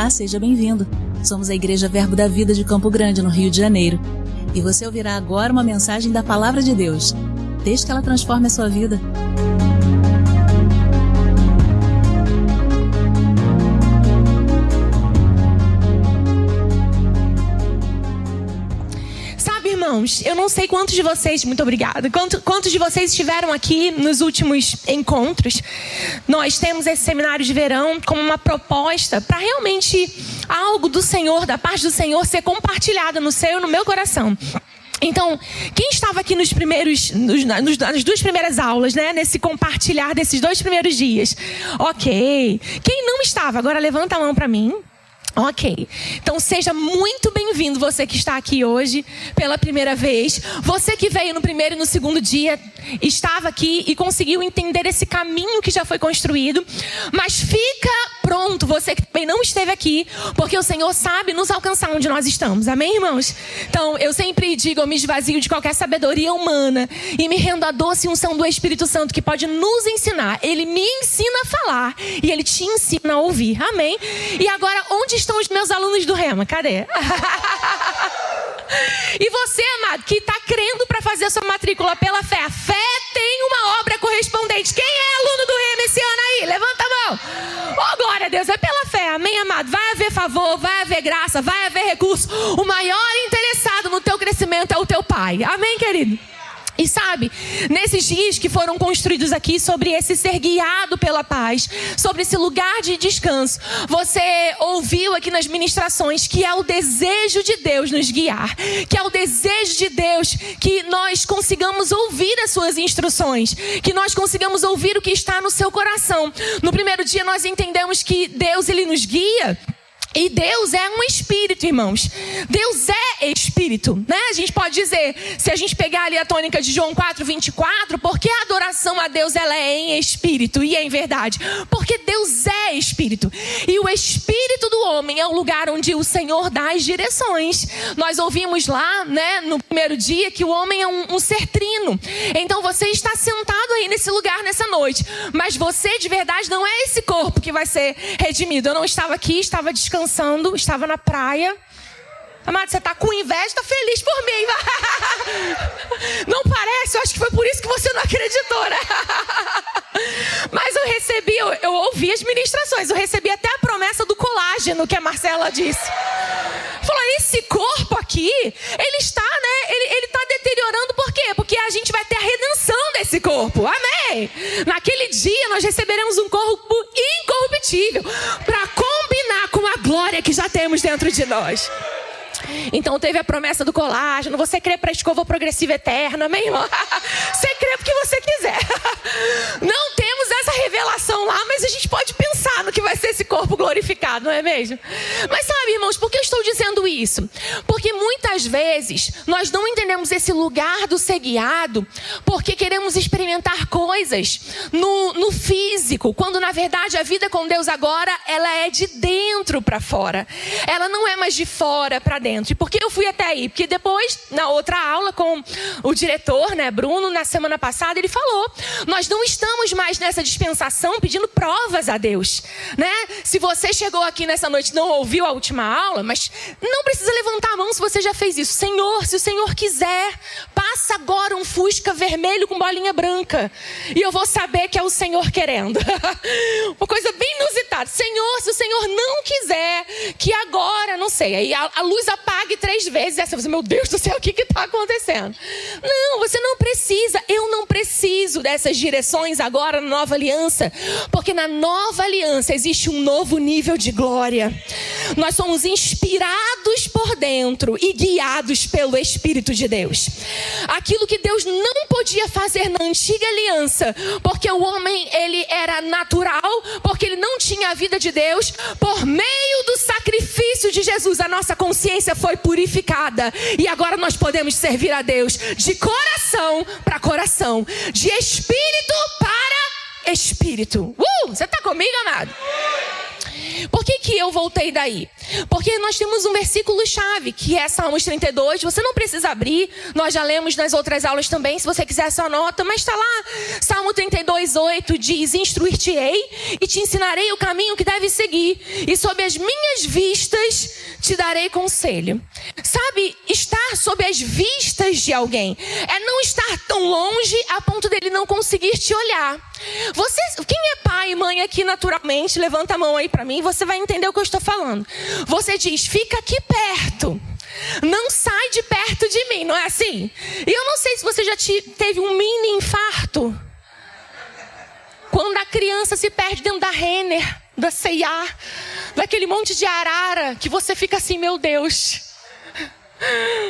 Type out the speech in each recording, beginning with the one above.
Olá, seja bem-vindo. Somos a Igreja Verbo da Vida de Campo Grande, no Rio de Janeiro. E você ouvirá agora uma mensagem da Palavra de Deus. Desde que ela transforme a sua vida. Irmãos, eu não sei quantos de vocês, muito obrigada, quantos de vocês estiveram aqui nos últimos encontros. Nós temos esse seminário de verão como uma proposta para realmente algo do Senhor, da parte do Senhor, ser compartilhada no seu e no meu coração. Então, quem estava aqui nas duas primeiras aulas, né? Nesse compartilhar desses 2 primeiros dias? Ok. Quem não estava, agora levanta a mão para mim. Ok, então seja muito bem-vindo você que está aqui hoje pela primeira vez. Você que veio no primeiro e no segundo dia, estava aqui e conseguiu entender esse caminho que já foi construído. Mas fica pronto, você que também não esteve aqui, porque o Senhor sabe nos alcançar onde nós estamos. Amém, irmãos? Então, eu sempre digo, eu me esvazio de qualquer sabedoria humana e me rendo à doce unção do Espírito Santo que pode nos ensinar. Ele me ensina a falar e Ele te ensina a ouvir. Amém? E agora, onde estão os meus alunos do Rema? Cadê? E você, amado, que está crendo para fazer a sua matrícula pela fé. A fé tem uma obra correspondente. Quem é aluno do Rema esse ano aí? Levanta a mão. Oh, glória a Deus, é pela fé. Amém, amado? Vai haver favor, vai haver graça, vai haver recurso. O maior interessado no teu crescimento é o teu Pai. Amém, querido? E sabe, nesses dias que foram construídos aqui sobre esse ser guiado pela paz, sobre esse lugar de descanso, você ouviu aqui nas ministrações que é o desejo de Deus nos guiar, que é o desejo de Deus que nós consigamos ouvir as suas instruções, que nós consigamos ouvir o que está no seu coração. No primeiro dia nós entendemos que Deus, Ele nos guia. E Deus é um espírito, irmãos. Deus é espírito, né? A gente pode dizer, se a gente pegar ali a tônica de João 4:24, porque a adoração a Deus ela é em espírito e em verdade. Porque Deus é espírito. E o espírito do homem é o lugar onde o Senhor dá as direções. Nós ouvimos lá, né, no primeiro dia, que o homem é um ser trino. Então você está sentado aí nesse lugar nessa noite. Mas você de verdade não é esse corpo que vai ser redimido. Eu não estava aqui, estava descansando. Estava na praia. Amado, você está com inveja, está feliz por mim. Não parece? Eu acho que foi por isso que você não acreditou, né? Mas eu ouvi as ministrações. Eu recebi até a promessa do colágeno que a Marcela disse. Falou, esse corpo aqui, ele está, né? Ele está deteriorando. Por quê? Porque a gente vai ter a redenção desse corpo. Amém? Naquele dia nós receberemos um corpo incorruptível para combinar com a glória que já temos dentro de nós. Então teve a promessa do colágeno. Você crê para a escova progressiva eterna, amém, irmão? Você crê porque você quiser. Não temos essa revelação lá, mas a gente pode pensar no que vai ser esse corpo glorificado, não é mesmo? Mas sabe, irmãos, por que eu estou dizendo isso? Porque muitas vezes nós não entendemos esse lugar do ser guiado porque queremos experimentar coisas no físico, quando na verdade a vida com Deus agora ela é de dentro para fora. Ela não é mais de fora para dentro. E por que eu fui até aí? Porque depois, na outra aula com o diretor, né, Bruno, na semana passada, ele falou, nós não estamos mais nessa dispensação pedindo provas a Deus, né? Se você chegou aqui nessa noite e não ouviu a última aula, mas não precisa levantar a mão se você já fez isso. Senhor, se o Senhor quiser, passa agora um Fusca vermelho com bolinha branca e eu vou saber que é o Senhor querendo. Uma coisa bem inusitada. Senhor, se o Senhor não quiser, que agora, não sei, aí a luz apague 3 vezes. Essa você, meu Deus do céu, o que está acontecendo? Não, você não precisa. Eu não preciso dessas direções agora na nova aliança, porque na nova aliança existe um novo nível de glória. Nós somos inspirados por dentro e guiados pelo Espírito de Deus. Aquilo que Deus não podia fazer na antiga aliança, porque o homem ele era natural, porque ele não tinha a vida de Deus, por meio do sacrifício de Jesus, a nossa consciência foi purificada e agora nós podemos servir a Deus de coração para coração, de espírito para espírito. Você está comigo, amado? Por que eu voltei daí? Porque nós temos um versículo-chave, que é Salmos 32. Você não precisa abrir, nós já lemos nas outras aulas também, se você quiser essa nota, mas está lá. Salmo 32:8 diz: instruir-te-ei e te ensinarei o caminho que deve seguir, e sob as minhas vistas te darei conselho. Sabe, estar sob as vistas de alguém é não estar tão longe a ponto dele não conseguir te olhar. Você, quem é pai e mãe aqui naturalmente, levanta a mão aí pra mim, você vai entender o que eu estou falando. Você diz: fica aqui perto, não sai de perto de mim, não é assim? E eu não sei se você já teve um mini infarto quando a criança se perde dentro da Renner, da C&A, daquele monte de arara, que você fica assim: meu Deus,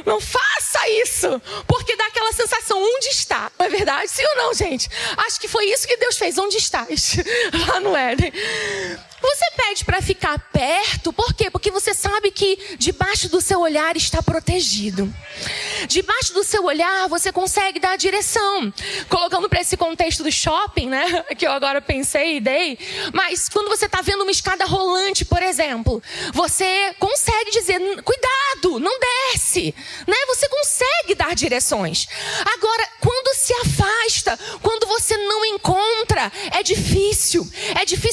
não faça isso, porque dá aquela sensação: onde está? Não é verdade? Sim ou não, gente? Acho que foi isso que Deus fez. Onde estás? Lá no Éden. Você pede para ficar perto, por quê? Porque você sabe que debaixo do seu olhar está protegido. Debaixo do seu olhar você consegue dar a direção. Colocando para esse contexto do shopping, né? Que eu agora pensei e dei. Mas quando você está vendo uma escada rolante, por exemplo, você consegue dizer: cuidado, não desce, né? Você consegue dar direções. Agora, quando se afasta, quando você não encontra, é difícil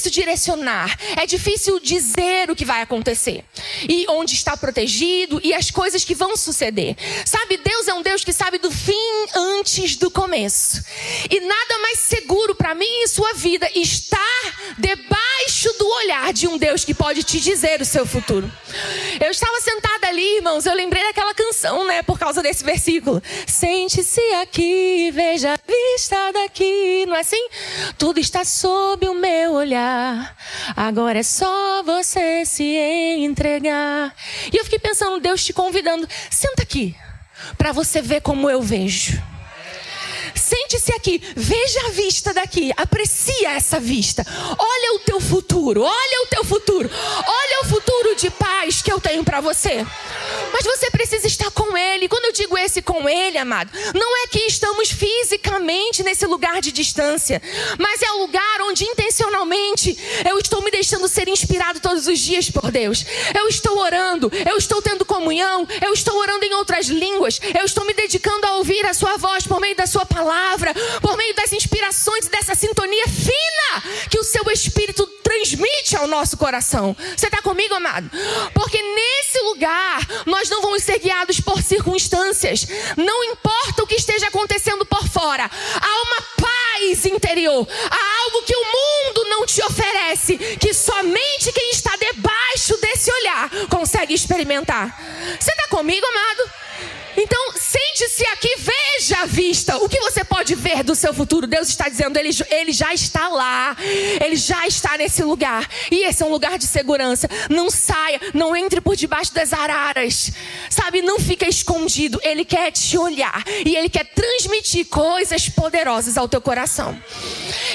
direcionar. É difícil dizer o que vai acontecer. E onde está protegido e as coisas que vão suceder. Sabe, Deus é um Deus que sabe do fim antes do começo. E nada mais seguro para mim e sua vida estar debaixo do olhar de um Deus que pode te dizer o seu futuro. Eu estava sentada ali, irmãos, eu lembrei daquela canção, né, por causa desse versículo. Sente-se aqui, veja a vista daqui. Não é assim? Tudo está sob o meu olhar. Agora é só você se entregar. E eu fiquei pensando, Deus te convidando: senta aqui, para você ver como eu vejo. Sente-se aqui, veja a vista daqui, aprecia essa vista. Olha o teu futuro, olha o teu futuro. Olha o futuro de paz que eu tenho para você. Mas você precisa estar com Ele. Quando eu digo esse com Ele, amado, não é que estamos fisicamente nesse lugar de distância, mas é o lugar onde intencionalmente eu estou me deixando ser inspirado todos os dias por Deus. Eu estou orando, eu estou tendo comunhão, eu estou orando em outras línguas, eu estou me dedicando a ouvir a sua voz por meio da sua palavra, por meio das inspirações e dessa sintonia fina que o seu Espírito transmite ao nosso coração. Você está comigo, amado? Porque nesse lugar nós não vamos ser guiados por circunstâncias. Não importa o que esteja acontecendo por fora, há uma paz interior, há algo que o mundo não te oferece, que somente quem está debaixo desse olhar consegue experimentar. Você está comigo, amado? Então, sente-se aqui, veja a vista. O que você pode ver do seu futuro? Deus está dizendo, ele já está lá. Ele já está nesse lugar. E esse é um lugar de segurança. Não saia, não entre por debaixo das araras. Sabe, não fica escondido. Ele quer te olhar. E Ele quer transmitir coisas poderosas ao teu coração.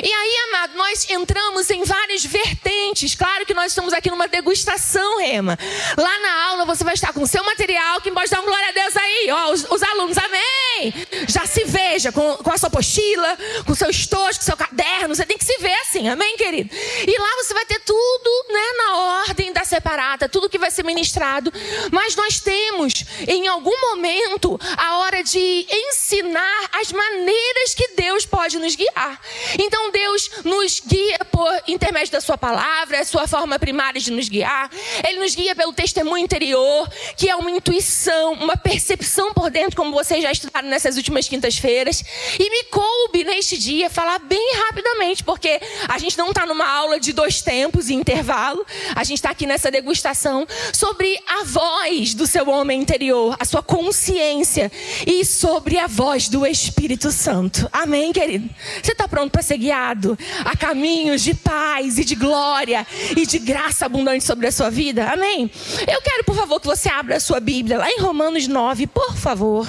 E aí, amado, nós entramos em várias vertentes. Claro que nós estamos aqui numa degustação, Rema. Lá na aula você vai estar com o seu material. Quem pode dar uma glória a Deus aí? Ó, os alunos, amém. Já se veja com a sua apostila, com o seu estojo, com o seu caderno. Você tem que se ver assim, amém, querido? E lá você vai ter tudo, né, na ordem da separata, tudo que vai ser ministrado. Mas nós temos, em algum momento, a hora de ensinar as maneiras que Deus pode nos guiar. Então Deus nos guia por intermédio da sua palavra, é a sua forma primária de nos guiar. Ele nos guia pelo testemunho interior, que é uma intuição, uma percepção por dentro, como vocês já estudaram nessas últimas quintas-feiras. E me coube neste dia falar bem rapidamente, porque a gente não está numa aula de 2 tempos e intervalo. A gente está aqui nessa degustação sobre a voz do seu homem interior, a sua consciência, e sobre a voz do Espírito Santo. Amém, querido? Você está pronto para ser guiado a caminhos de paz e de glória e de graça abundante sobre a sua vida? Amém? Eu quero, por favor, que você abra a sua Bíblia lá em Romanos 9, por favor.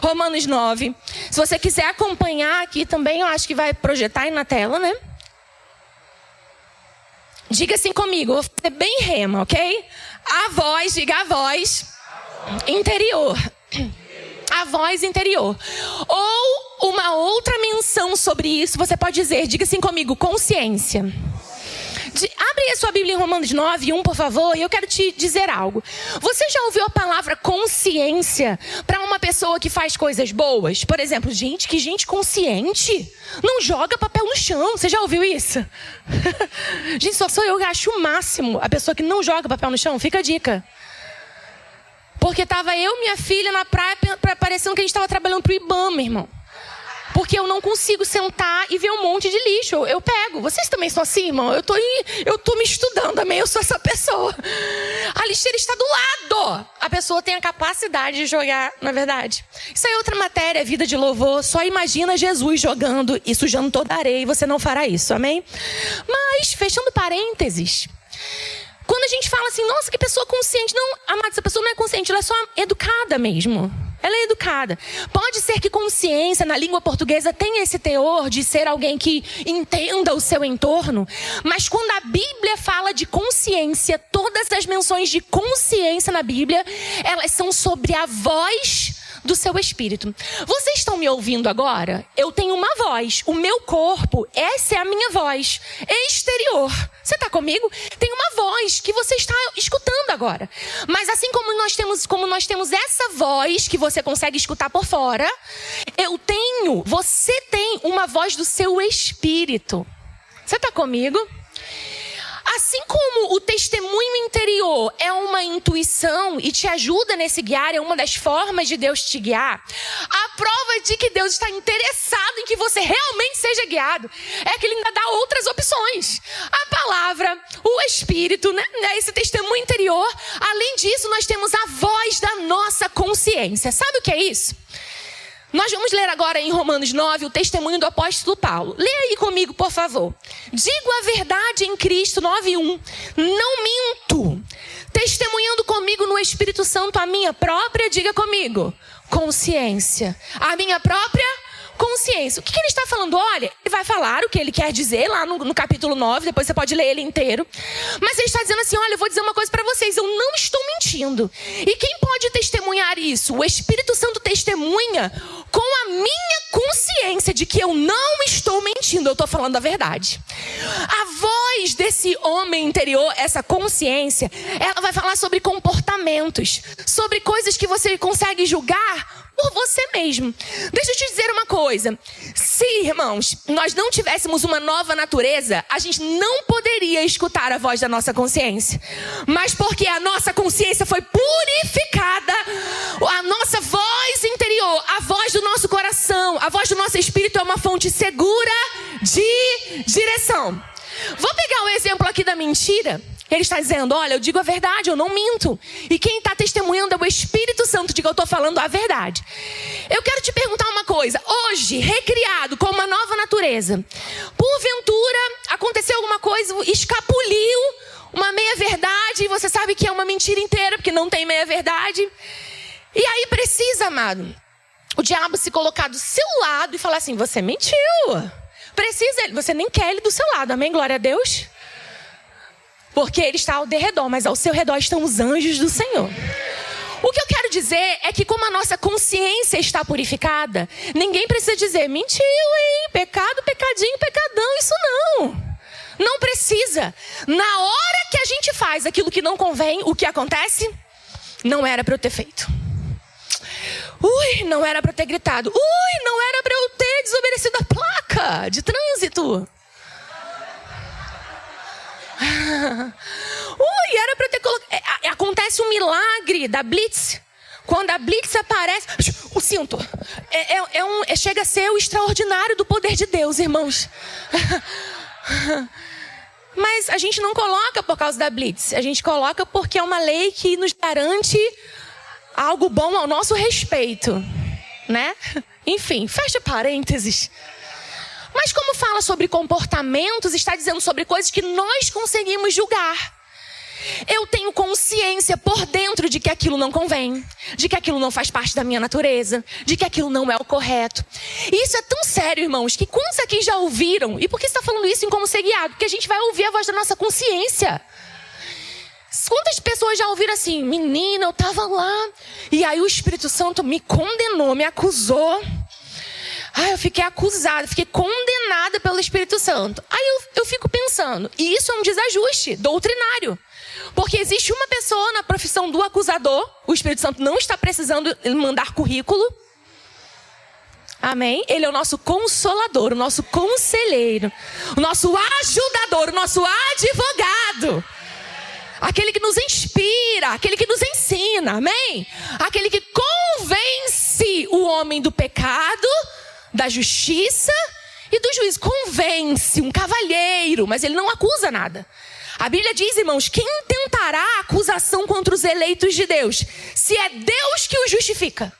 Romanos 9. Se você quiser acompanhar aqui também, eu acho que vai projetar aí na tela, né? Diga assim comigo, eu vou fazer bem rema, ok? A voz, diga a voz interior. A voz interior. Ou uma outra menção sobre isso, você pode dizer, diga assim comigo, consciência. Abre a sua Bíblia em Romanos 9:1, por favor, e eu quero te dizer algo. Você já ouviu a palavra consciência para uma pessoa que faz coisas boas? Por exemplo, que gente consciente não joga papel no chão. Você já ouviu isso? Gente, só sou eu que acho o máximo a pessoa que não joga papel no chão. Fica a dica. Porque tava eu e minha filha na praia, parecendo que a gente estava trabalhando pro IBAMA, irmão. Porque eu não consigo sentar e ver um monte de lixo. Eu pego. Vocês também são assim, irmão? Eu tô me estudando também. Eu sou essa pessoa. A lixeira está do lado. A pessoa tem a capacidade de jogar, na verdade. Isso aí é outra matéria, vida de louvor. Só imagina Jesus jogando e sujando toda a areia. E você não fará isso, amém? Mas, fechando parênteses... Quando a gente fala assim, nossa, que pessoa consciente. Não, amada, essa pessoa não é consciente, ela é só educada mesmo. Ela é educada. Pode ser que consciência na língua portuguesa tenha esse teor de ser alguém que entenda o seu entorno. Mas quando a Bíblia fala de consciência, todas as menções de consciência na Bíblia, elas são sobre a voz do seu espírito. Vocês estão me ouvindo agora? Eu tenho uma voz. O meu corpo, essa é a minha voz exterior. Você está comigo? Tem uma voz que você está escutando agora. Mas assim como nós temos essa voz que você consegue escutar por fora, você tem uma voz do seu espírito. Você está comigo? Assim como o testemunho interior é uma intuição e te ajuda nesse guiar, é uma das formas de Deus te guiar, a prova de que Deus está interessado em que você realmente seja guiado é que Ele ainda dá outras opções. A palavra, o Espírito, né? Esse testemunho interior. Além disso, nós temos a voz da nossa consciência. Sabe o que é isso? Nós vamos ler agora em Romanos 9 o testemunho do apóstolo Paulo. Lê aí comigo, por favor. Digo a verdade em Cristo, 9:1. Não minto. Testemunhando comigo no Espírito Santo a minha própria, diga comigo, consciência. A minha própria consciência. O que ele está falando? Olha, ele vai falar o que ele quer dizer lá no capítulo 9, depois você pode ler ele inteiro. Mas ele está dizendo assim, olha, eu vou dizer uma coisa para vocês, eu não estou mentindo. E quem pode testemunhar isso? O Espírito Santo testemunha com a minha consciência de que eu não estou mentindo, eu estou falando a verdade. A voz desse homem interior, essa consciência, ela vai falar sobre comportamentos, sobre coisas que você consegue julgar por você mesmo. Deixa eu te dizer uma coisa. Se, irmãos, nós não tivéssemos uma nova natureza, a gente não poderia escutar a voz da nossa consciência. Mas porque a nossa consciência foi purificada, a nossa voz interior, a voz do nosso coração, a voz do nosso espírito é uma fonte segura de direção. Vou pegar um exemplo aqui da mentira. Ele está dizendo, olha, eu digo a verdade, eu não minto. E quem está testemunhando é o Espírito Santo de que eu estou falando a verdade. Eu quero te perguntar uma coisa. Hoje, recriado com uma nova natureza, porventura aconteceu alguma coisa, escapuliu uma meia-verdade, e você sabe que é uma mentira inteira, porque não tem meia-verdade. E aí precisa, amado, o diabo se colocar do seu lado e falar assim, você mentiu. Precisa, você nem quer ele do seu lado, amém? Glória a Deus. Porque ele está ao derredor, mas ao seu redor estão os anjos do Senhor. O que eu quero dizer é que como a nossa consciência está purificada, ninguém precisa dizer, mentiu, hein? Pecado, pecadinho, pecadão, isso não. Não precisa. Na hora que a gente faz aquilo que não convém, o que acontece? Não era para eu ter feito. Não era para eu ter gritado. Não era para eu ter desobedecido a placa de trânsito. Era para eu ter colocado. Acontece um milagre da Blitz. Quando a Blitz aparece, o cinto chega a ser o extraordinário do poder de Deus, irmãos. Mas a gente não coloca por causa da Blitz. A gente coloca porque é uma lei que nos garante algo bom ao nosso respeito, né? Enfim, fecha parênteses. Mas como fala sobre comportamentos, está dizendo sobre coisas que nós conseguimos julgar. Eu tenho consciência por dentro de que aquilo não convém, de que aquilo não faz parte da minha natureza, de que aquilo não é o correto. E isso é tão sério, irmãos, que quantos aqui já ouviram? E por que você está falando isso em como ser guiado? Porque a gente vai ouvir a voz da nossa consciência. Quantas pessoas já ouviram assim, menina, eu estava lá, e aí o Espírito Santo me condenou, me acusou. Eu fiquei acusada, fiquei condenada ensinada pelo Espírito Santo. Aí eu fico pensando, e isso é um desajuste doutrinário. Porque existe uma pessoa na profissão do acusador, o Espírito Santo não está precisando mandar currículo. Amém? Ele é o nosso consolador, o nosso conselheiro, o nosso ajudador, o nosso advogado. Aquele que nos inspira, aquele que nos ensina, amém? Aquele que convence o homem do pecado, da justiça e do juízo. Convence, um cavalheiro, mas ele não acusa nada. A Bíblia diz, irmãos, quem intentará acusação contra os eleitos de Deus, se é Deus que os justifica?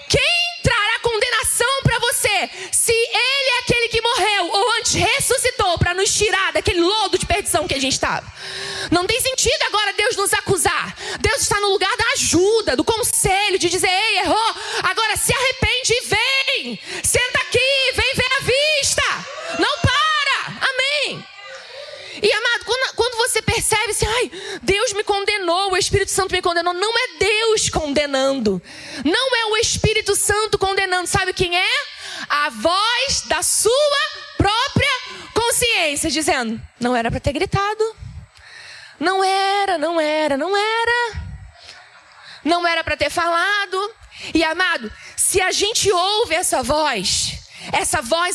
Quem trará condenação para você, se Ele é aquele que morreu ou antes ressuscitou para nos tirar daquele lodo de perdição que a gente estava? Não tem sentido agora Deus nos acusar. Deus está no lugar da ajuda, do conselho, de dizer, ei, errou, agora se arrepende e vem. Senta aqui, vem ver a vista. Não para, amém. E amado, quando você percebe assim, ai, Deus me condenou, o Espírito Santo me condenou. Não é Deus condenando. Não é o Espírito Santo condenando. Sabe quem é? A voz da sua própria consciência, dizendo, não era para ter gritado. Não era para ter falado. E amado, se a gente ouve essa voz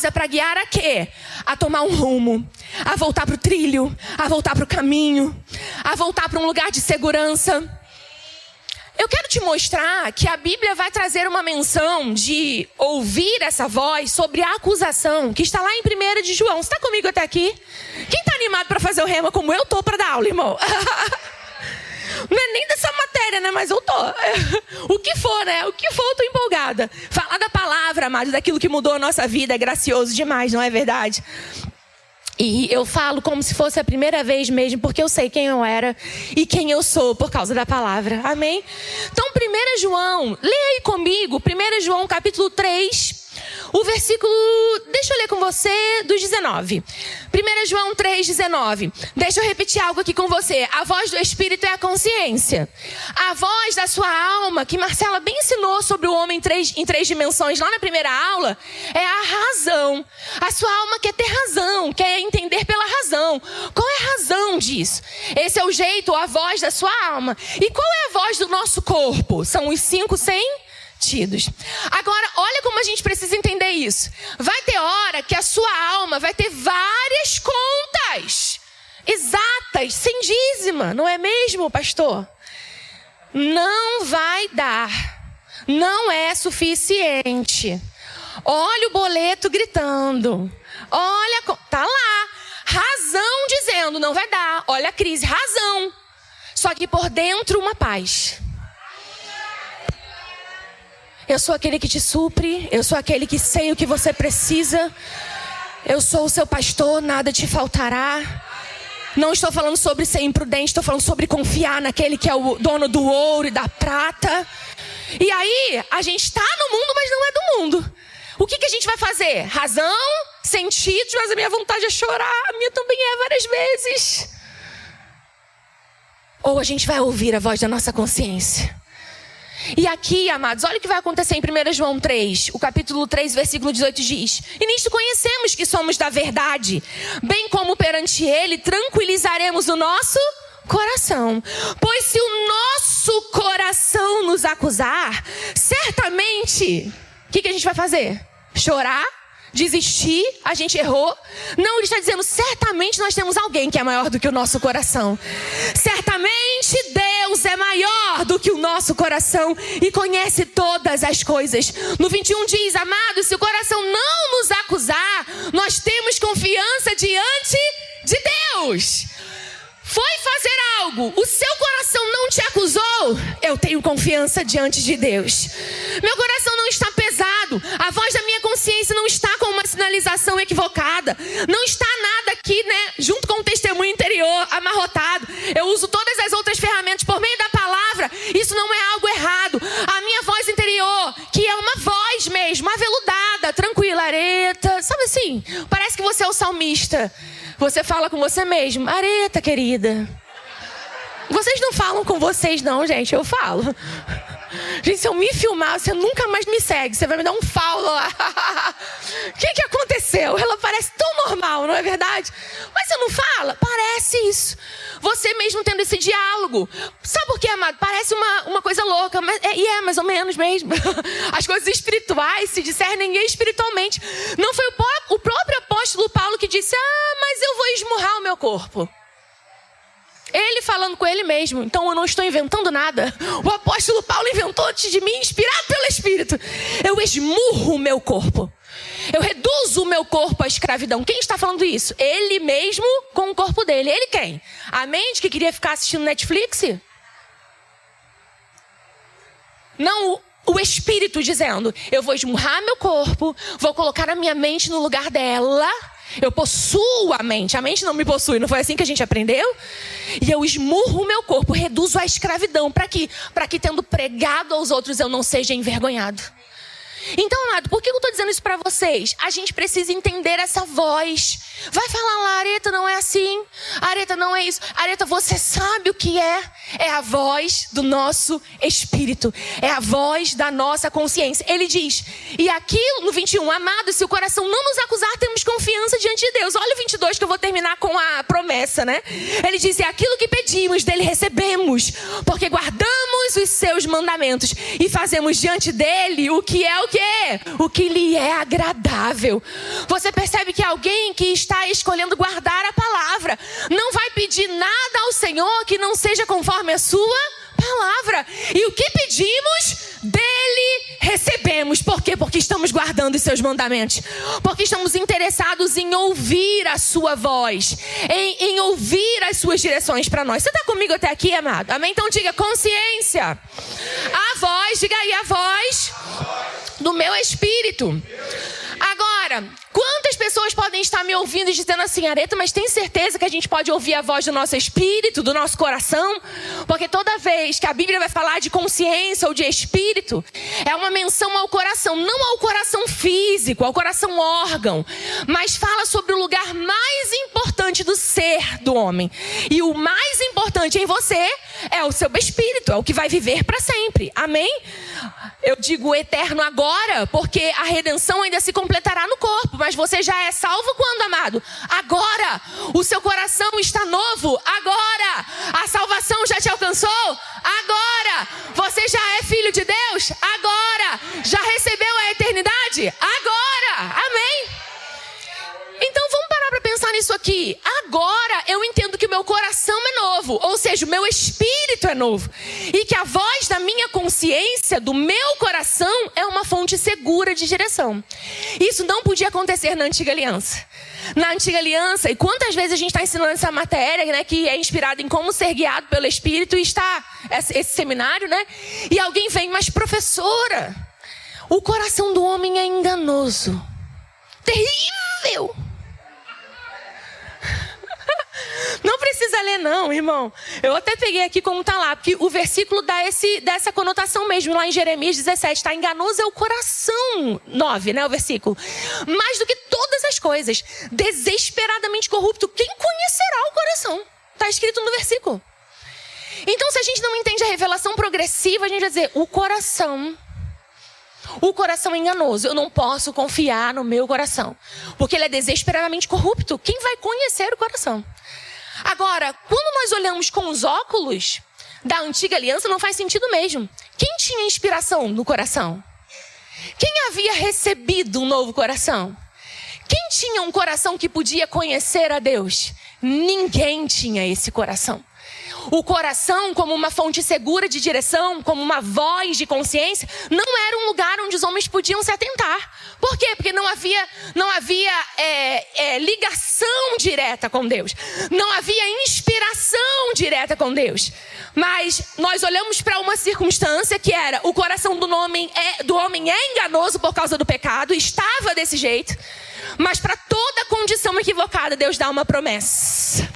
é para guiar a quê? A tomar um rumo, a voltar para o trilho, a voltar para o caminho, a voltar para um lugar de segurança. Eu quero te mostrar que a Bíblia vai trazer uma menção de ouvir essa voz sobre a acusação, que está lá em 1 de João. Você está comigo até aqui? Quem está animado para fazer o rema como eu estou para dar aula, irmão? Não é nem dessa matéria, né? Mas eu tô. O que for, né? O que for, eu tô empolgada. Falar da palavra, amado, daquilo que mudou a nossa vida é gracioso demais, não é verdade? E eu falo como se fosse a primeira vez mesmo, porque eu sei quem eu era e quem eu sou por causa da palavra. Amém? Então, 1 João, leia aí comigo, 1 João capítulo 3, o versículo, deixa eu ler com você, dos 19. 1 João 3, 19. Deixa eu repetir algo aqui com você. A voz do Espírito é a consciência. A voz da sua alma, que Marcela bem ensinou sobre o homem em três dimensões lá na primeira aula, é a razão. A sua alma quer ter razão, quer entender pela razão. Qual é a razão disso? Esse é o jeito, a voz da sua alma. E qual é a voz do nosso corpo? São os 5 sentidos. Agora, olha como a gente precisa entender isso. Vai ter hora que a sua alma vai ter várias contas exatas, sem dízima, não é mesmo, pastor? Não vai dar. Não é suficiente. Olha o boleto gritando. Olha, tá lá. Razão dizendo, não vai dar. Olha a crise, razão. Só que por dentro uma paz. Eu sou aquele que te supre, eu sou aquele que sei o que você precisa. Eu sou o seu pastor, nada te faltará. Não estou falando sobre ser imprudente, estou falando sobre confiar naquele que é o dono do ouro e da prata. E aí, a gente está no mundo, mas não é do mundo. O que a gente vai fazer? Razão, sentidos, mas a minha vontade é chorar, a minha também é várias vezes. Ou a gente vai ouvir a voz da nossa consciência. E aqui, amados, olha o que vai acontecer em 1 João 3, o capítulo 3, versículo 18 diz: e nisto conhecemos que somos da verdade, bem como perante Ele tranquilizaremos o nosso coração. Pois se o nosso coração nos acusar, certamente, o que a gente vai fazer? Chorar? Desistir? A gente errou? Não, ele está dizendo, certamente nós temos alguém que é maior do que o nosso coração. Certamente Deus é maior do que o nosso coração e conhece todas as coisas. No 21 diz, amados, se o coração não nos acusar, nós temos confiança diante de Deus. Foi fazer algo, o seu coração não te acusou, eu tenho confiança diante de Deus. Meu coração não está pesado, a voz da minha consciência não está com uma sinalização equivocada, não está nada aqui, né, junto com o testemunho interior amarrotado. Eu uso todas as outras ferramentas por meio da palavra, isso não é algo errado. A minha voz interior, que é uma voz mesmo, aveludada, tranquila, areta, sabe assim, parece que você é o salmista. Você fala com você mesmo, areta, querida. Vocês não falam com vocês não, gente, eu falo. Gente, se eu me filmar, você nunca mais me segue. Você vai me dar um follow lá. O que aconteceu? Ela parece tão normal, não é verdade? Mas você não fala? Parece isso. Você mesmo tendo esse diálogo. Sabe por quê, amado? Parece uma coisa louca. Mas é mais ou menos mesmo. As coisas espirituais se discernem espiritualmente. Não foi o próprio apóstolo Paulo que disse: mas eu vou esmurrar o meu corpo. Ele falando com ele mesmo. Então eu não estou inventando nada. O apóstolo Paulo inventou antes de mim, inspirado pelo Espírito. Eu esmurro o meu corpo. Eu reduzo o meu corpo à escravidão. Quem está falando isso? Ele mesmo com o corpo dele. Ele quem? A mente que queria ficar assistindo Netflix? Não, o Espírito dizendo: eu vou esmurrar meu corpo, vou colocar a minha mente no lugar dela. Eu possuo a mente não me possui. Não foi assim que a gente aprendeu? E eu esmurro o meu corpo, reduzo a escravidão. Para quê? Para que, tendo pregado aos outros, eu não seja envergonhado. Então, amado, por que eu estou dizendo isso para vocês? A gente precisa entender essa voz. Vai falar lá: Areta, não é assim. Areta, não é isso. Areta, você sabe o que é? É a voz do nosso espírito. É a voz da nossa consciência. Ele diz, e aqui no 21, amados, se o coração não nos acusar, temos confiança diante de Deus. Olha o 22 que eu vou terminar com a promessa, né? Ele diz, e aquilo que pedimos, dele recebemos, porque guardamos os seus mandamentos e fazemos diante dele o que é o quê? O que lhe é agradável. Você percebe que alguém que está escolhendo guardar a palavra não vai pedir nada ao Senhor que não seja conforme a sua palavra. E o que pedimos, dele recebemos. Por quê? Porque estamos guardando os seus mandamentos. Porque estamos interessados em ouvir a sua voz, em ouvir as suas direções para nós. Você está comigo até aqui, amado? Amém? Então diga consciência. A voz, diga aí, a voz do meu espírito. Agora, quantas pessoas podem estar me ouvindo e dizendo assim, Areta, mas tem certeza que a gente pode ouvir a voz do nosso espírito, do nosso coração? Porque toda vez que a Bíblia vai falar de consciência ou de espírito, é uma menção ao coração, não ao coração físico, ao coração órgão, mas fala sobre o lugar mais importante do ser do homem. E o mais importante em você é o seu espírito, é o que vai viver para sempre. Amém? Eu digo eterno agora, porque a redenção ainda se completará no corpo. Mas você já é salvo quando, amado? Agora. O seu coração está novo. Agora. A salvação já te alcançou? Agora. Você já é filho de Deus? Agora. Já recebeu a eternidade? Agora. Amém? Então vamos parar para pensar nisso aqui. Agora eu entendo que o meu coração é novo, ou seja, o meu espírito é novo. E que a voz da minha consciência, do meu coração, é uma fonte segura de direção. Isso não podia acontecer na Antiga Aliança. Na Antiga Aliança, e quantas vezes a gente está ensinando essa matéria, né, que é inspirada em como ser guiado pelo Espírito, e está esse seminário, né? E alguém vem, mas professora, o coração do homem é enganoso. Terrível! Não precisa ler não, irmão. Eu até peguei aqui como está lá, porque o versículo dá essa conotação mesmo. Lá em Jeremias 17, está enganoso é o coração. 9, né, o versículo. Mais do que todas as coisas, desesperadamente corrupto. Quem conhecerá o coração? Está escrito no versículo. Então, se a gente não entende a revelação progressiva, a gente vai dizer, o coração é enganoso. Eu não posso confiar no meu coração, porque ele é desesperadamente corrupto. Quem vai conhecer o coração? Agora, quando nós olhamos com os óculos da Antiga Aliança, não faz sentido mesmo. Quem tinha inspiração no coração? Quem havia recebido um novo coração? Quem tinha um coração que podia conhecer a Deus? Ninguém tinha esse coração. O coração, como uma fonte segura de direção, como uma voz de consciência, não era um lugar onde os homens podiam se atentar. Por quê? Porque não havia ligação direta com Deus. Não havia inspiração direta com Deus. Mas nós olhamos para uma circunstância que era, o coração do homem é enganoso por causa do pecado, estava desse jeito. Mas para toda condição equivocada, Deus dá uma promessa.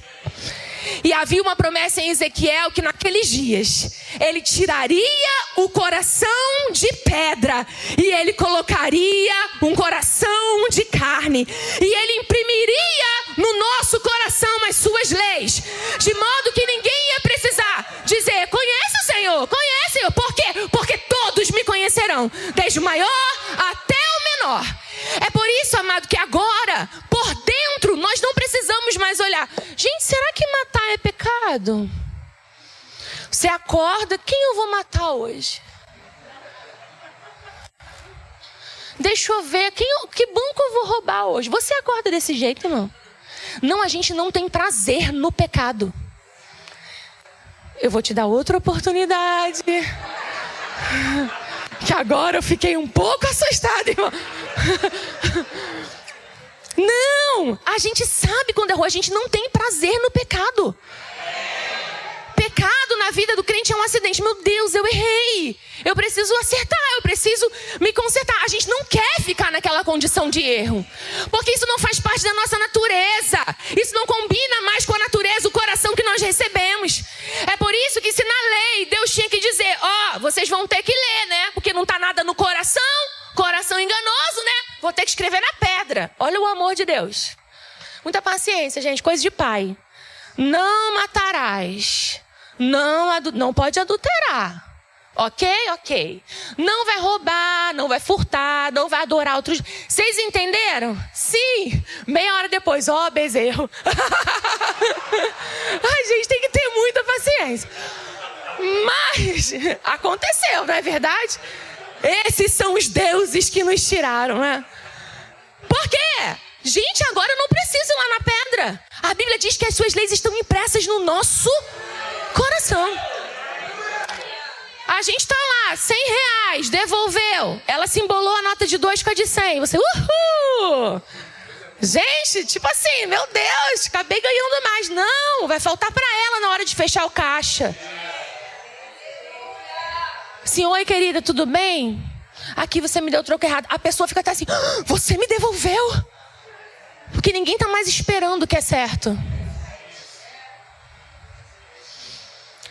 E havia uma promessa em Ezequiel que naqueles dias ele tiraria o coração de pedra e ele colocaria um coração de carne. E ele imprimiria no nosso coração as suas leis, de modo que ninguém ia precisar dizer, conhece o Senhor, conhece. Por quê? Porque desde o maior até o menor. É por isso, amado, que agora, por dentro, nós não precisamos mais olhar. Gente, será que matar é pecado? Você acorda, quem eu vou matar hoje? Deixa eu ver, que banco eu vou roubar hoje? Você acorda desse jeito, irmão? Não, a gente não tem prazer no pecado. Eu vou te dar outra oportunidade. Que agora eu fiquei um pouco assustada, irmão. Não, a gente sabe quando errou, a gente não tem prazer no pecado. Pecado na vida do crente é um acidente. Meu Deus, eu errei. Eu preciso acertar, eu preciso me consertar. A gente não quer ficar naquela condição de erro. Porque isso não faz parte da nossa natureza. Isso não combina mais com a natureza, o coração que nós recebemos. É por isso que se na lei Deus tinha que dizer, vocês vão ter que ler, né? Porque não está nada no coração. Coração enganoso, né? Vou ter que escrever na pedra. Olha o amor de Deus. Muita paciência, gente. Coisa de pai. Não matarás. Não pode adulterar. Ok? Não vai roubar, não vai furtar, não vai adorar outros. Vocês entenderam? Sim. Meia hora depois, bezerro. Ai, gente, tem que ter muita paciência. Mas aconteceu, não é verdade? Esses são os deuses que nos tiraram, né? Por quê? Gente, agora eu não preciso ir lá na pedra. A Bíblia diz que as suas leis estão impressas no nosso coração. A gente tá lá, R$100, devolveu. Ela se embolou a nota de 2 com a de 100. Você, uhul! Gente, tipo assim, meu Deus, acabei ganhando mais. Não, vai faltar pra ela na hora de fechar o caixa. Assim, oi querida, tudo bem? Aqui você me deu o troco errado. A pessoa fica até assim, você me devolveu? Porque ninguém tá mais esperando o que é certo.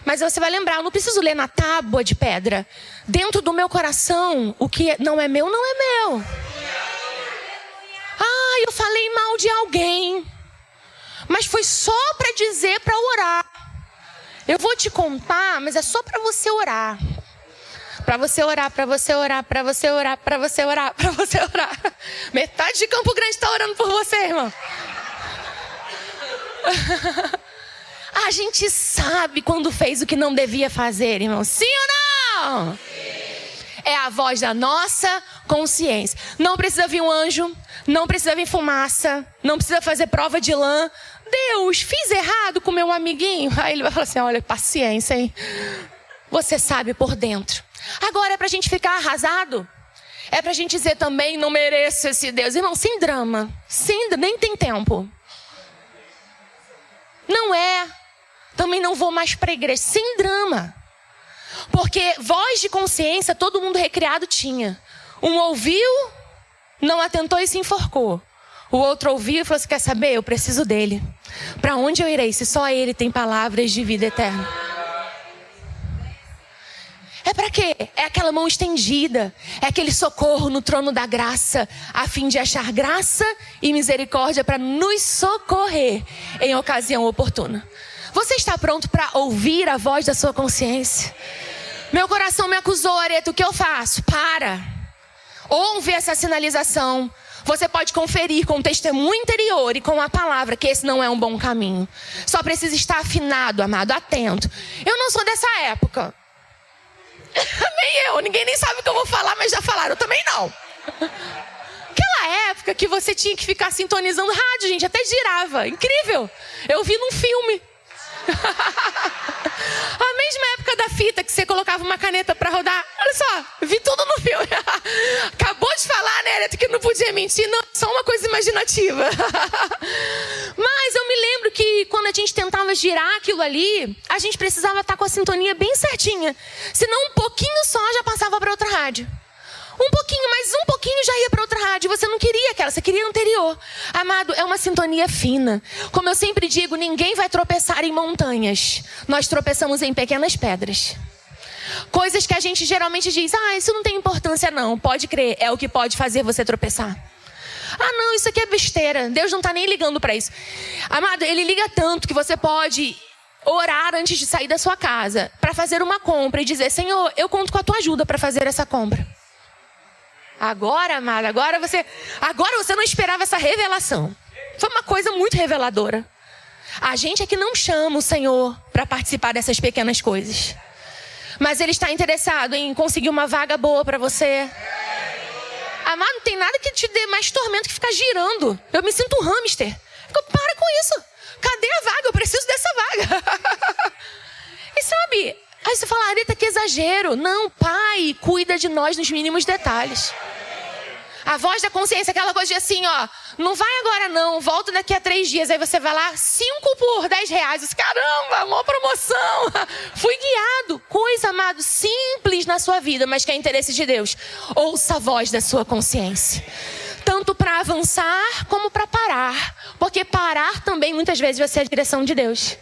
Mas você vai lembrar, eu não preciso ler na tábua de pedra. Dentro do meu coração, o que não é meu, não é meu. Eu falei mal de alguém. Mas foi só para dizer, para orar. Eu vou te contar, mas é só para você orar. Para você orar, para você orar, para você orar, para você orar, para você orar. Metade de Campo Grande está orando por você, irmão. A gente sabe quando fez o que não devia fazer, irmão. Sim ou não? É a voz da nossa consciência. Não precisa vir um anjo, não precisa vir fumaça, não precisa fazer prova de lã. Deus, fiz errado com meu amiguinho. Aí ele vai falar assim, olha, paciência, hein? Você sabe por dentro. Agora é pra gente ficar arrasado? É pra gente dizer também, não mereço esse Deus. Irmão, sem drama. Nem tem tempo. Não é. Também não vou mais pra igreja. Sem drama. Porque voz de consciência todo mundo recriado tinha. Um ouviu, não atentou e se enforcou. O outro ouviu e falou assim, quer saber? Eu preciso dele. Pra onde eu irei se só ele tem palavras de vida eterna? É para quê? É aquela mão estendida. É aquele socorro no trono da graça, a fim de achar graça e misericórdia para nos socorrer em ocasião oportuna. Você está pronto para ouvir a voz da sua consciência? Meu coração me acusou, Areto, o que eu faço? Para. Ouve essa sinalização. Você pode conferir com o testemunho interior e com a palavra que esse não é um bom caminho. Só precisa estar afinado, amado, atento. Eu não sou dessa época. Nem eu, ninguém nem sabe o que eu vou falar, mas já falaram, eu também não. Aquela época que você tinha que ficar sintonizando rádio, gente, até girava, incrível. Eu vi num filme. A mesma época da fita que você colocava uma caneta pra rodar. Olha só, vi tudo no filme. Acabou de falar, né, Neto, que não podia mentir. Não, só uma coisa imaginativa. Mas eu me lembro que quando a gente tentava girar aquilo ali, a gente precisava estar com a sintonia bem certinha. Senão um pouquinho só já passava pra outra rádio. Um pouquinho, mas um pouquinho já ia para outra rádio. Você não queria aquela, você queria a anterior. Amado, é uma sintonia fina. Como eu sempre digo, ninguém vai tropeçar em montanhas. Nós tropeçamos em pequenas pedras. Coisas que a gente geralmente diz, isso não tem importância não. Pode crer, é o que pode fazer você tropeçar. Não, isso aqui é besteira. Deus não está nem ligando para isso. Amado, Ele liga tanto que você pode orar antes de sair da sua casa para fazer uma compra e dizer, Senhor, eu conto com a tua ajuda para fazer essa compra. Agora, amada, agora você não esperava essa revelação. Foi uma coisa muito reveladora. A gente é que não chama o Senhor para participar dessas pequenas coisas. Mas Ele está interessado em conseguir uma vaga boa para você. Amado, não tem nada que te dê mais tormento que ficar girando. Eu me sinto um hamster. Para com isso. Cadê a vaga? Eu preciso dessa vaga. E sabe, aí você fala, Areta, que exagero. Não, Pai, cuida de nós nos mínimos detalhes. A voz da consciência, aquela coisa de assim, ó, não vai agora não, volta daqui a 3 dias. Aí você vai lá, 5 por 10 reais. Disse, caramba, maior promoção. Fui guiado. Coisa, amado, simples na sua vida, mas que é interesse de Deus. Ouça a voz da sua consciência. Tanto para avançar como para parar. Porque parar também muitas vezes vai ser a direção de Deus.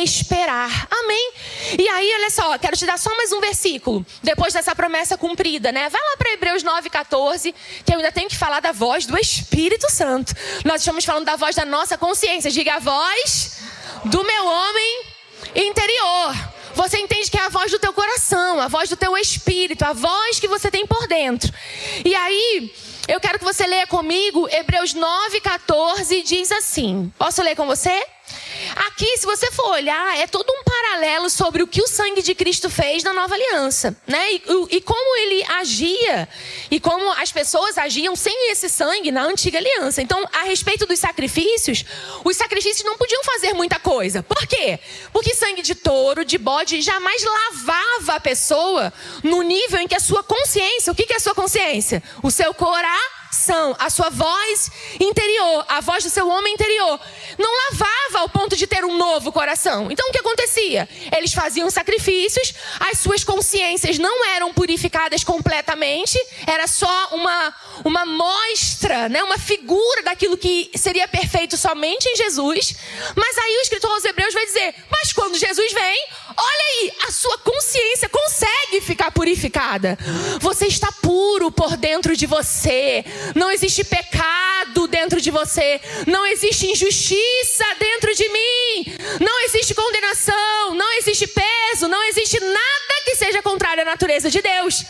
Esperar. Amém? E aí, olha só, quero te dar só mais um versículo. Depois dessa promessa cumprida, né? Vai lá para Hebreus 9:14, que eu ainda tenho que falar da voz do Espírito Santo. Nós estamos falando da voz da nossa consciência. Diga a voz do meu homem interior. Você entende que é a voz do teu coração, a voz do teu espírito, a voz que você tem por dentro. E aí, eu quero que você leia comigo, Hebreus 9:14 diz assim. Posso ler com você? Aqui, se você for olhar, é todo um paralelo sobre o que o sangue de Cristo fez na nova aliança, né? E como ele agia, e como as pessoas agiam sem esse sangue na antiga aliança. Então, a respeito dos sacrifícios, os sacrifícios não podiam fazer muita coisa. Por quê? Porque sangue de touro, de bode, jamais lavava a pessoa no nível em que a sua consciência, o que é a sua consciência? O seu coração, a sua voz interior, a voz do seu homem interior, não lavava ao ponto de ter um novo coração. Então o que acontecia? Eles faziam sacrifícios, as suas consciências não eram purificadas completamente, era só uma mostra, né? Uma figura daquilo que seria perfeito somente em Jesus. Mas aí o escritor aos Hebreus vai dizer, mas quando Jesus vem, olha aí, a sua consciência consegue ficar purificada. Você está puro por dentro de você. Não existe pecado dentro de você. Não existe injustiça dentro de mim. Não existe condenação. Não existe peso. Não existe nada que seja contrário à natureza de Deus.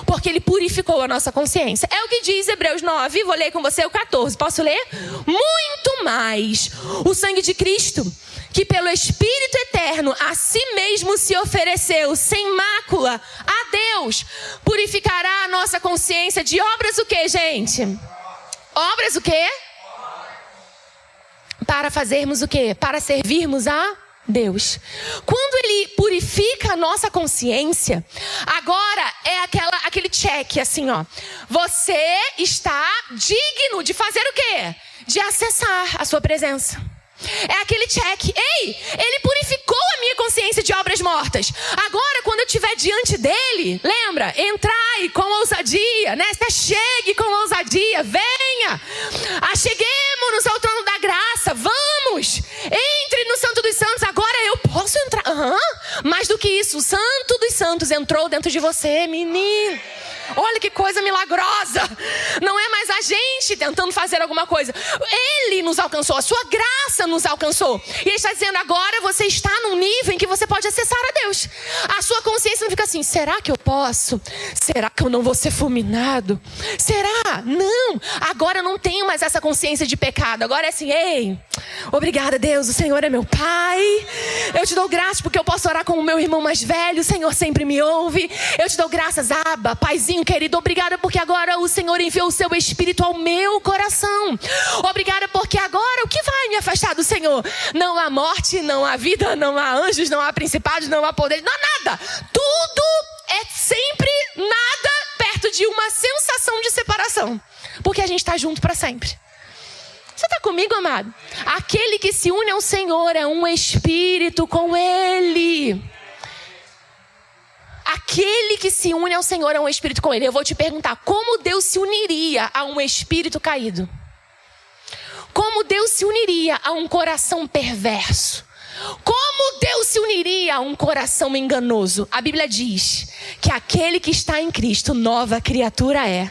Porque Ele purificou a nossa consciência. É o que diz Hebreus 9. Vou ler com você o 14. Posso ler? Muito mais. O sangue de Cristo, que pelo Espírito Eterno a si mesmo se ofereceu sem mácula a Deus, purificará a nossa consciência de obras o quê, gente? Obras o quê? Para fazermos o quê? Para servirmos a Deus. Quando Ele purifica a nossa consciência, agora é aquele check assim, ó. Você está digno de fazer o quê? De acessar a sua presença. É aquele check. Ei, Ele purificou a minha consciência de obras mortas. Agora, quando eu estiver diante dEle, lembra? Entrai com ousadia, né? Chegue com ousadia, venha. Acheguemo-nos ao trono da graça, vamos. Entre no Santo dos Santos. Agora eu posso entrar. Mais do que isso, o Santo dos Santos entrou dentro de você, menino. Olha que coisa milagrosa. Não é mais a gente tentando fazer alguma coisa. Ele nos alcançou, a sua graça nos alcançou. E Ele está dizendo, agora você está num nível em que você pode acessar a Deus. A sua consciência não fica assim, será que eu posso? Será que eu não vou ser fulminado? Será? Não. Agora eu não tenho mais essa consciência de pecado. Agora é assim, ei, obrigada Deus, o Senhor é meu Pai. Eu te dou graças porque eu posso orar com o meu irmão mais velho. O Senhor sempre me ouve. Eu te dou graças, Abba, Paizinho querido, obrigada porque agora o Senhor enviou o seu Espírito ao meu coração. Obrigada porque agora o que vai me afastar do Senhor? Não há morte, não há vida, não há anjos, não há principados, não há poder, não há nada. Tudo é sempre nada perto de uma sensação de separação. Porque a gente está junto para sempre. Você está comigo, amado? Aquele que se une ao Senhor é um espírito com Ele. Aquele que se une ao Senhor é um espírito com Ele. Eu vou te perguntar, como Deus se uniria a um espírito caído? Como Deus se uniria a um coração perverso? Como Deus se uniria a um coração enganoso? A Bíblia diz que aquele que está em Cristo, nova criatura é.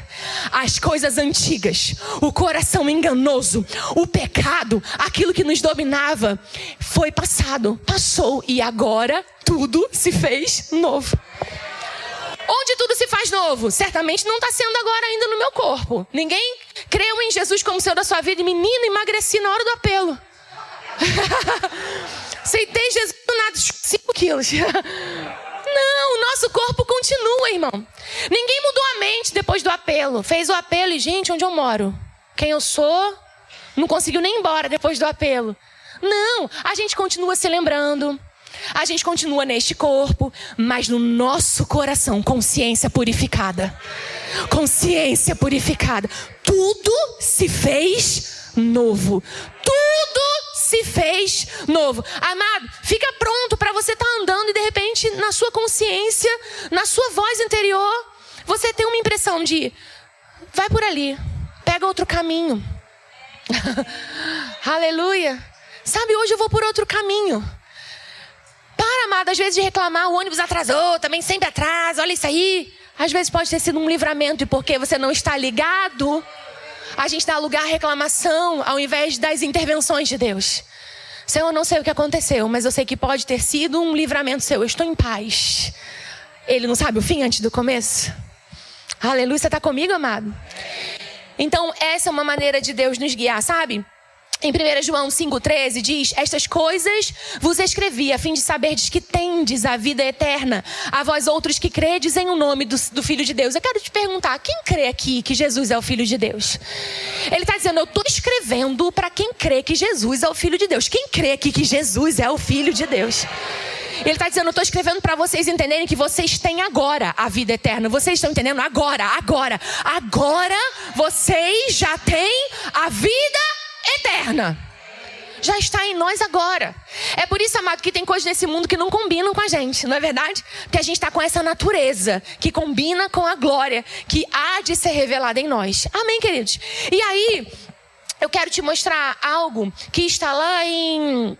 As coisas antigas, o coração enganoso, o pecado, aquilo que nos dominava, foi passado, passou e agora tudo se fez novo. Onde tudo se faz novo? Certamente não está sendo agora ainda no meu corpo. Ninguém creu em Jesus como Senhor da sua vida e menina, emagreci na hora do apelo. Aceitei Jesus do nada, 5 quilos. Não, o nosso corpo continua, irmão. Ninguém mudou a mente depois do apelo. Fez o apelo e, gente, onde eu moro? Quem eu sou? Não conseguiu nem ir embora depois do apelo. Não, a gente continua se lembrando. A gente continua neste corpo, mas no nosso coração, consciência purificada. Consciência purificada. Tudo se fez novo. Tudo se fez novo. Amado, fica pronto para você estar andando e de repente na sua consciência, na sua voz interior, você tem uma impressão de, vai por ali, pega outro caminho. Aleluia. Sabe, hoje eu vou por outro caminho. Para, amado, às vezes de reclamar, o ônibus atrasou, também sempre atrasa, olha isso aí. Às vezes pode ter sido um livramento e porque você não está ligado, a gente dá lugar à reclamação ao invés das intervenções de Deus. Senhor, eu não sei o que aconteceu, mas eu sei que pode ter sido um livramento seu. Eu estou em paz. Ele não sabe o fim antes do começo? Aleluia, você está comigo, amado? Então, essa é uma maneira de Deus nos guiar, sabe? Em 1 João 5,13 diz, estas coisas vos escrevi a fim de saberdes que tendes a vida eterna, a vós outros que credes em o nome do Filho de Deus. Eu quero te perguntar, quem crê aqui que Jesus é o Filho de Deus? Ele está dizendo, eu estou escrevendo para quem crê que Jesus é o Filho de Deus. Quem crê aqui que Jesus é o Filho de Deus? Ele está dizendo, eu estou escrevendo para vocês entenderem que vocês têm agora a vida eterna. Vocês estão entendendo? Agora vocês já têm a vida eterna. Já está em nós agora. É por isso, amado, que tem coisas nesse mundo que não combinam com a gente, não é verdade? Porque a gente está com essa natureza que combina com a glória que há de ser revelada em nós. Amém, queridos? E aí, eu quero te mostrar algo que está lá em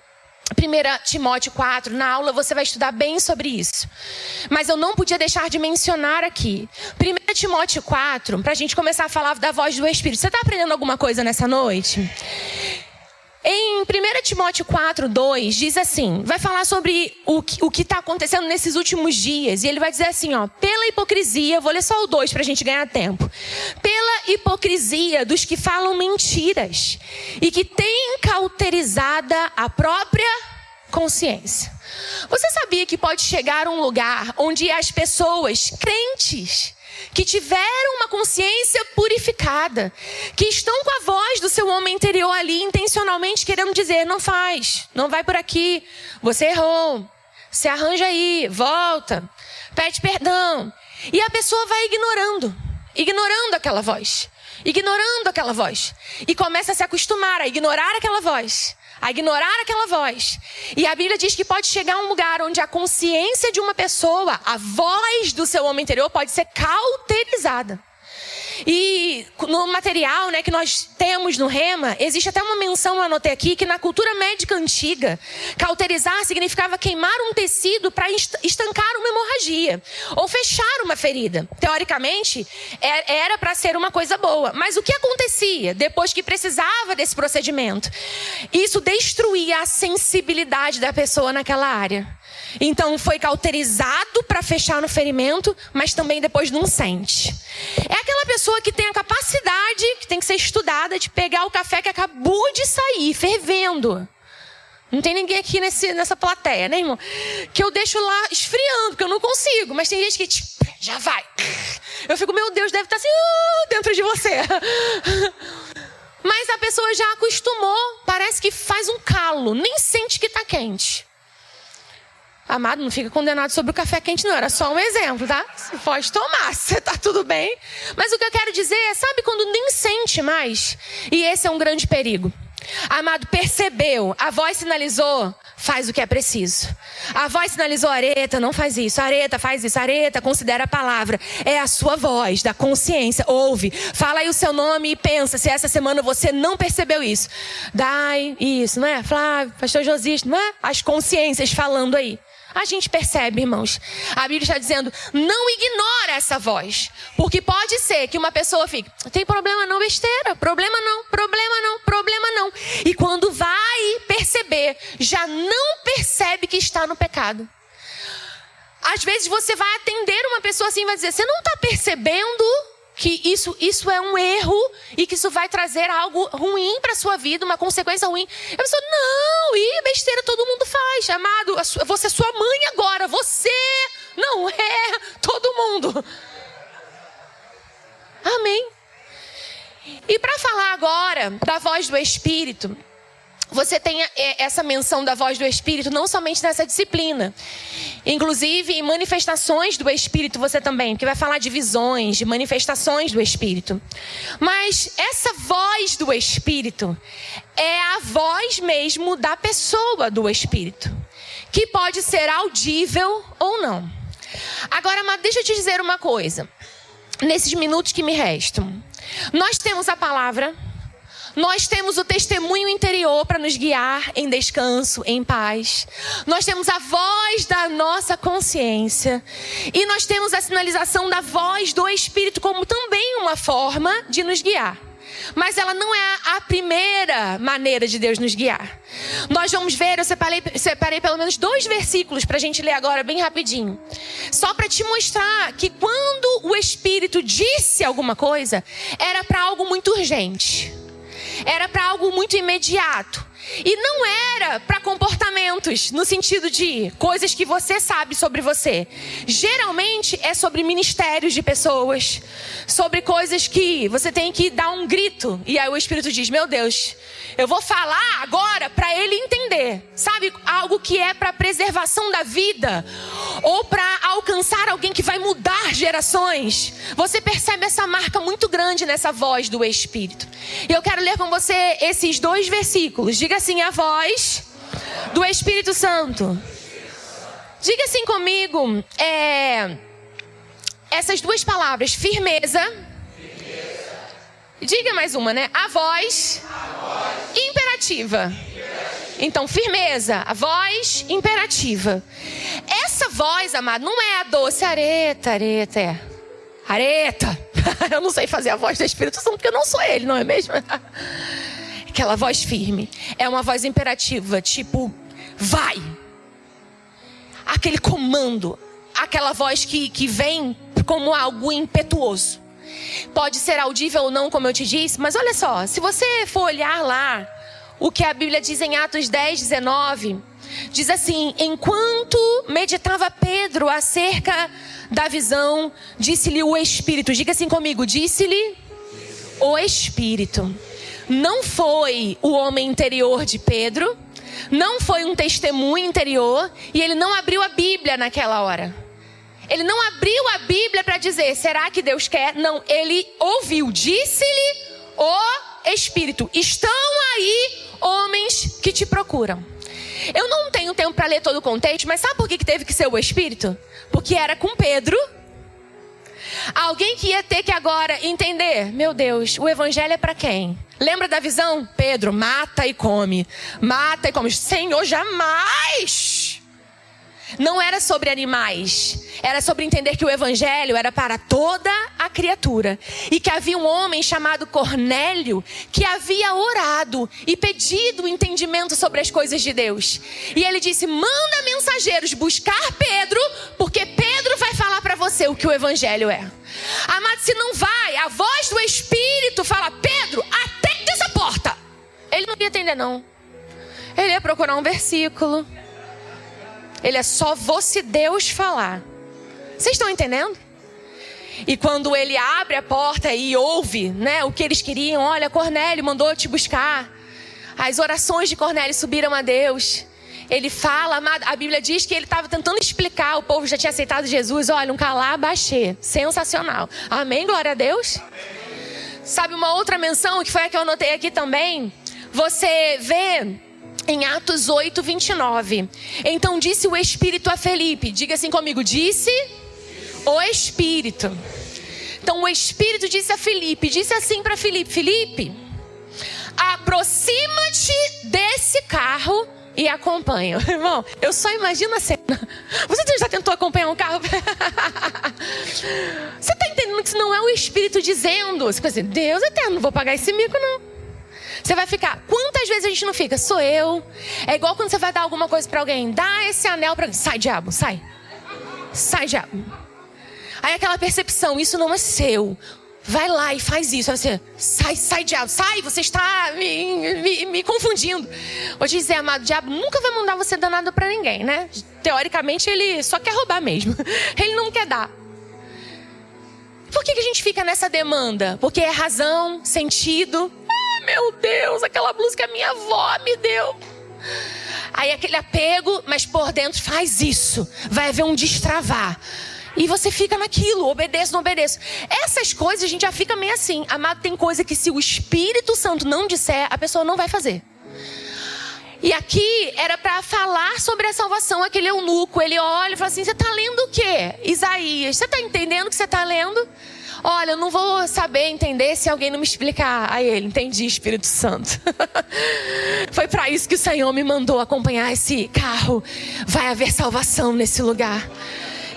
1 Timóteo 4, na aula você vai estudar bem sobre isso. Mas eu não podia deixar de mencionar aqui. 1 Timóteo 4, para a gente começar a falar da voz do Espírito. Você está aprendendo alguma coisa nessa noite? Em 1 Timóteo 4, 2, diz assim, vai falar sobre o que está acontecendo nesses últimos dias. E ele vai dizer assim, ó, pela hipocrisia, vou ler só o 2 para a gente ganhar tempo. Pela hipocrisia dos que falam mentiras e que têm cauterizada a própria consciência. Você sabia que pode chegar um lugar onde as pessoas crentes que tiveram uma consciência purificada, que estão com a voz do seu homem interior ali intencionalmente querendo dizer, não faz, não vai por aqui, você errou, se arranja aí, volta, pede perdão. E a pessoa vai ignorando aquela voz, e começa a se acostumar a ignorar aquela voz. E a Bíblia diz que pode chegar a um lugar onde a consciência de uma pessoa, a voz do seu homem interior pode ser cauterizada. E no material, né, que nós temos no Rema, existe até uma menção, eu anotei aqui, que na cultura médica antiga, cauterizar significava queimar um tecido para estancar uma hemorragia ou fechar uma ferida. Teoricamente, era para ser uma coisa boa. Mas o que acontecia depois que precisava desse procedimento? Isso destruía a sensibilidade da pessoa naquela área. Então foi cauterizado para fechar no ferimento, mas também depois não sente. É aquela pessoa que tem a capacidade, que tem que ser estudada, de pegar o café que acabou de sair, fervendo. Não tem ninguém aqui nessa plateia, né, irmão? Que eu deixo lá esfriando, porque eu não consigo. Mas tem gente que já vai. Eu fico, meu Deus, deve estar assim dentro de você. Mas a pessoa já acostumou, parece que faz um calo, nem sente que está quente. Amado, não fica condenado sobre o café quente, não. Era só um exemplo, tá? Você pode tomar, você tá tudo bem. Mas o que eu quero dizer é, sabe quando nem sente mais? E esse é um grande perigo. Amado, percebeu, a voz sinalizou, faz o que é preciso. A voz sinalizou, Areta, não faz isso. Areta, faz isso. Areta, considera a palavra. É a sua voz, da consciência. Ouve, fala aí o seu nome e pensa se essa semana você não percebeu isso. Dai, isso, não é? Flávio, pastor Josiste, não é? As consciências falando aí. A gente percebe, irmãos. A Bíblia está dizendo, não ignora essa voz. Porque pode ser que uma pessoa fique, tem problema não, besteira, problema não. E quando vai perceber, já não percebe que está no pecado. Às vezes você vai atender uma pessoa assim e vai dizer, você não está percebendo que isso é um erro e que isso vai trazer algo ruim para a sua vida, uma consequência ruim. A pessoa, não, besteira todo mundo faz. Amado, você é sua mãe agora, você não é todo mundo. Amém. E para falar agora da voz do Espírito, você tem essa menção da voz do Espírito não somente nessa disciplina. Inclusive, em manifestações do Espírito você também, porque vai falar de visões, de manifestações do Espírito. Mas essa voz do Espírito é a voz mesmo da pessoa do Espírito, que pode ser audível ou não. Agora, mas deixa eu te dizer uma coisa. Nesses minutos que me restam, nós temos a palavra, nós temos o testemunho interior para nos guiar em descanso, em paz. Nós temos a voz da nossa consciência. E nós temos a sinalização da voz do Espírito como também uma forma de nos guiar. Mas ela não é a primeira maneira de Deus nos guiar. Nós vamos ver, eu separei pelo menos 2 versículos para a gente ler agora bem rapidinho. Só para te mostrar que quando o Espírito disse alguma coisa, era para algo muito urgente. Era para algo muito imediato. E não era para comportamentos, no sentido de coisas que você sabe sobre você. Geralmente é sobre ministérios de pessoas, sobre coisas que você tem que dar um grito. E aí o Espírito diz, meu Deus, eu vou falar agora para ele entender. Sabe, algo que é para preservação da vida, ou para alcançar alguém que vai mudar gerações. Você percebe essa marca muito grande nessa voz do Espírito. E eu quero ler com você esses 2 versículos. Diga assim, a voz do Espírito Santo. Diga assim comigo, essas 2 palavras, firmeza. Diga mais uma, né? A voz imperativa. Então, firmeza, a voz imperativa. Essa voz, amado, não é a doce areta. Eu não sei fazer a voz do Espírito Santo, porque eu não sou ele, não é mesmo? Aquela voz firme. É uma voz imperativa, tipo, vai. Aquele comando. Aquela voz que vem como algo impetuoso. Pode ser audível ou não, como eu te disse, mas olha só, se você for olhar lá, o que a Bíblia diz em Atos 10, 19, diz assim, enquanto meditava Pedro acerca da visão, disse-lhe o Espírito, diga assim comigo, disse-lhe o Espírito. Não foi o homem interior de Pedro, não foi um testemunho interior, e ele não abriu a Bíblia naquela hora. Ele não abriu a Bíblia para dizer, será que Deus quer? Não, ele ouviu, disse-lhe o Espírito. Estão aí homens que te procuram. Eu não tenho tempo para ler todo o contexto, mas sabe por que teve que ser o Espírito? Porque era com Pedro. Alguém que ia ter que agora entender, meu Deus, o evangelho é para quem? Lembra da visão? Pedro, mata e come. Mata e come. Senhor, jamais! Não era sobre animais, era sobre entender que o evangelho era para toda a criatura. E que havia um homem chamado Cornélio que havia orado e pedido entendimento sobre as coisas de Deus. E ele disse, manda mensageiros buscar Pedro, porque Pedro vai falar para você o que o evangelho é. Amado, se não vai, a voz do Espírito fala, Pedro, atende essa porta. Ele não ia atender não. Ele ia procurar um versículo. Ele é só você Deus falar. Vocês estão entendendo? E quando ele abre a porta e ouve, né, o que eles queriam, olha, Cornélio mandou te buscar. As orações de Cornélio subiram a Deus. Ele fala, a Bíblia diz que ele estava tentando explicar, o povo já tinha aceitado Jesus, olha, um calabachê, sensacional. Amém, glória a Deus. Amém. Sabe uma outra menção, que foi a que eu anotei aqui também? Você vê em Atos 8, 29. Então disse o Espírito a Felipe. Diga assim comigo. Disse o Espírito. Então o Espírito disse a Felipe. Disse assim para Felipe. Felipe, aproxima-te desse carro e acompanha. Irmão, eu só imagino a cena. Você já tentou acompanhar um carro? Você está entendendo que isso não é o Espírito dizendo? Você fica assim, Deus eterno, não vou pagar esse mico não. Você vai ficar, quantas vezes a gente não fica? Sou eu. É igual quando você vai dar alguma coisa pra alguém. Dá esse anel pra alguém. Sai, diabo, sai. Sai, diabo. Aí aquela percepção, isso não é seu. Vai lá e faz isso. Aí você, sai, diabo, sai, você está me confundindo. Vou te dizer, amado, o diabo nunca vai mandar você dar nada pra ninguém, né? Teoricamente, ele só quer roubar mesmo. Ele não quer dar. Por que a gente fica nessa demanda? Porque é razão, sentido. Ah, meu Deus, aquela blusa que a minha avó me deu. Aí aquele apego, mas por dentro faz isso. Vai haver um destravar. E você fica naquilo, obedeço, não obedeço. Essas coisas a gente já fica meio assim. Amado, tem coisa que se o Espírito Santo não disser, a pessoa não vai fazer. E aqui era para falar sobre a salvação. Aquele eunuco, ele olha e fala assim, você está lendo o quê? Isaías, você está entendendo o que você está lendo? Olha, eu não vou saber entender se alguém não me explicar. Aí ele, entendi, Espírito Santo. Foi para isso que o Senhor me mandou acompanhar esse carro. Vai haver salvação nesse lugar.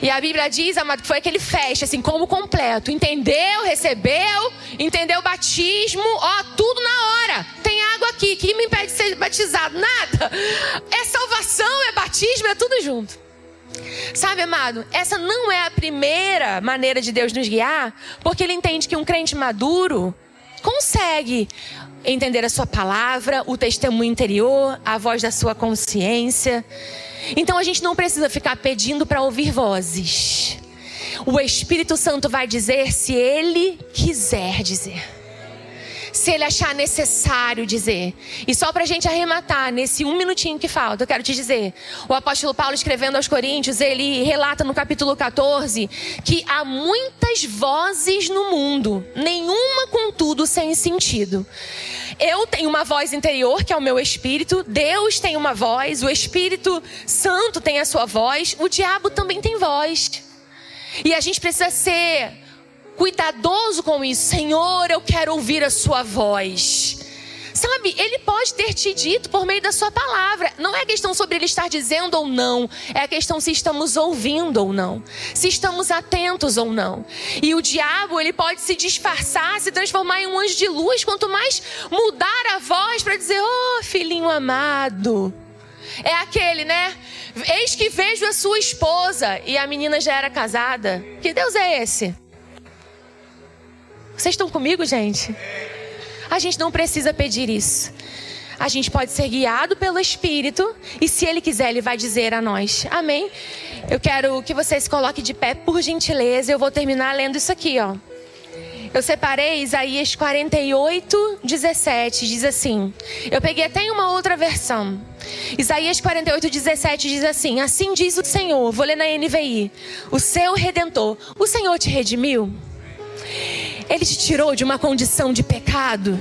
E a Bíblia diz, amado, que foi aquele fecha, assim, como completo. Entendeu, recebeu, entendeu o batismo, ó, tudo na hora. Tem água aqui, que me impede de ser batizado? Nada. É salvação, é batismo, é tudo junto. Sabe, amado, essa não é a primeira maneira de Deus nos guiar, porque Ele entende que um crente maduro consegue entender a sua palavra, o testemunho interior, a voz da sua consciência. Então a gente não precisa ficar pedindo para ouvir vozes. O Espírito Santo vai dizer se Ele quiser dizer. Se Ele achar necessário dizer. E só para a gente arrematar, nesse 1 minutinho que falta, eu quero te dizer. O apóstolo Paulo, escrevendo aos Coríntios, ele relata no capítulo 14 que há muitas vozes no mundo, nenhuma contudo sem sentido. Eu tenho uma voz interior, que é o meu espírito. Deus tem uma voz. O Espírito Santo tem a sua voz. O diabo também tem voz. E a gente precisa ser cuidadoso com isso. Senhor, eu quero ouvir a sua voz. Sabe, Ele pode ter te dito por meio da sua palavra. Não é questão sobre Ele estar dizendo ou não. É a questão se estamos ouvindo ou não. Se estamos atentos ou não. E o diabo, ele pode se disfarçar, se transformar em um anjo de luz. Quanto mais mudar a voz para dizer, oh, filhinho amado. É aquele, né? Eis que vejo a sua esposa. E a menina já era casada. Que Deus é esse? Vocês estão comigo, gente? A gente não precisa pedir isso. A gente pode ser guiado pelo Espírito. E se Ele quiser, Ele vai dizer a nós. Amém? Eu quero que você se coloque de pé, por gentileza. Eu vou terminar lendo isso aqui, ó. Eu separei Isaías 48, 17. Diz assim. Eu peguei até em uma outra versão. Isaías 48, 17 diz assim. Assim diz o Senhor. Vou ler na NVI. O seu Redentor. O Senhor te redimiu? Ele te tirou de uma condição de pecado,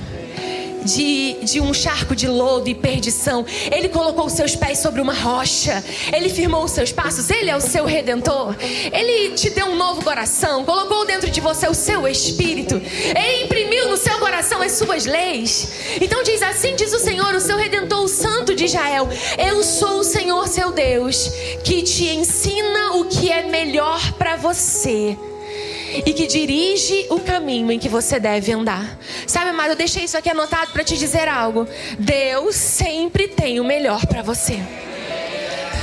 de um charco de lodo e perdição. Ele colocou os seus pés sobre uma rocha. Ele firmou os seus passos. Ele é o seu Redentor. Ele te deu um novo coração. Colocou dentro de você o seu Espírito. Ele imprimiu no seu coração as suas leis. Então diz assim, diz o Senhor, o seu Redentor, o Santo de Israel. Eu sou o Senhor, seu Deus, que te ensina o que é melhor para você. E que dirige o caminho em que você deve andar. Sabe, amado, eu deixei isso aqui anotado para te dizer algo. Deus sempre tem o melhor para você.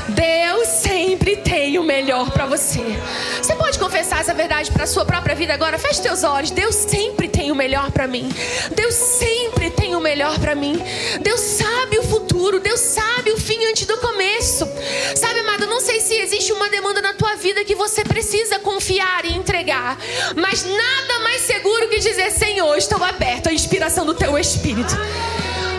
Deus sempre tem o melhor para você. Você pode confessar essa verdade para a sua própria vida agora? Feche teus olhos. Deus sempre tem o melhor para mim. Deus sempre tem o melhor para mim. Deus sabe o futuro. Deus sabe o fim antes do começo. Sabe, amado, não sei se existe uma demanda na tua vida que você precisa confiar e entregar. Mas nada mais seguro que dizer, Senhor, estou aberto à inspiração do teu Espírito.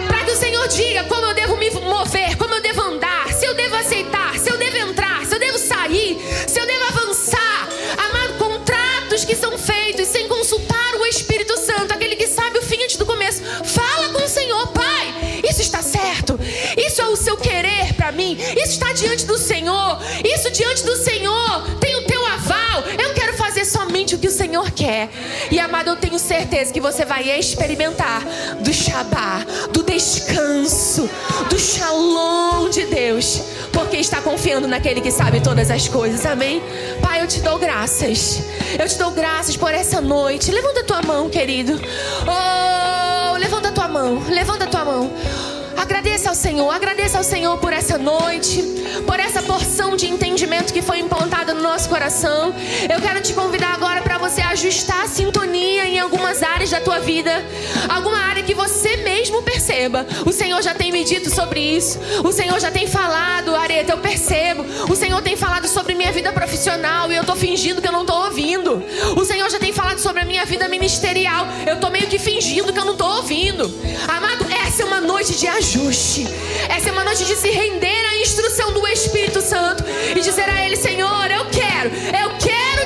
Para que o Senhor diga como eu devo me mover, como eu devo andar, se eu devo aceitar, se eu devo entrar, se eu devo sair, se eu devo avançar. Amado, contratos que são feitos sem consultar o Espírito Santo, aquele que sabe o fim antes do começo. Fala com o Senhor, Pai, isso está certo, isso é o seu querer para mim, isso está diante do Senhor, isso diante do Senhor tem o teu aval. Eu quero fazer somente o que o Senhor quer. E amado, eu tenho certeza que você vai experimentar do Shabá, do descanso, do Shalom de Deus, porque está confiando naquele que sabe todas as coisas. Amém? Pai, eu te dou graças. Eu te dou graças por essa noite. Levanta a tua mão, querido. Oh, levanta a tua mão. Levanta a tua mão. Agradeça ao Senhor por essa noite, por essa porção de entendimento que foi implantada no nosso coração. Eu quero te convidar agora para você ajustar a sintonia em algumas áreas da tua vida, alguma área que você mesmo perceba. O Senhor já tem me dito sobre isso, o Senhor já tem falado, Areta, eu percebo. O Senhor tem falado sobre minha vida profissional e eu tô fingindo que eu não tô ouvindo. O Senhor já tem falado sobre a minha vida ministerial, eu tô meio que fingindo que eu não tô ouvindo. Amado, essa é uma noite de ajuste. Essa é uma noite de se render à instrução do Espírito Santo e dizer a Ele: Senhor, eu quero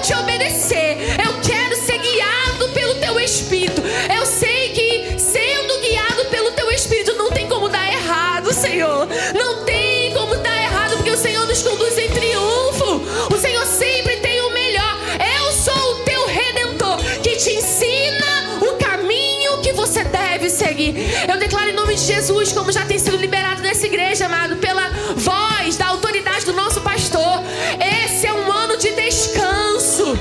te obedecer, eu quero ser guiado pelo Teu Espírito. Eu sei que sendo guiado pelo Teu Espírito não tem como dar errado, Senhor. Não tem como dar errado, porque o Senhor nos conduz em triunfo. O Senhor sempre tem o melhor. Eu sou o Teu Redentor, que te ensina o caminho que você deve seguir. Eu declaro em nome de Jesus, como já tem sido liberado nessa igreja, amado, pela voz da autoridade do nosso pastor, esse é um ano de descanso.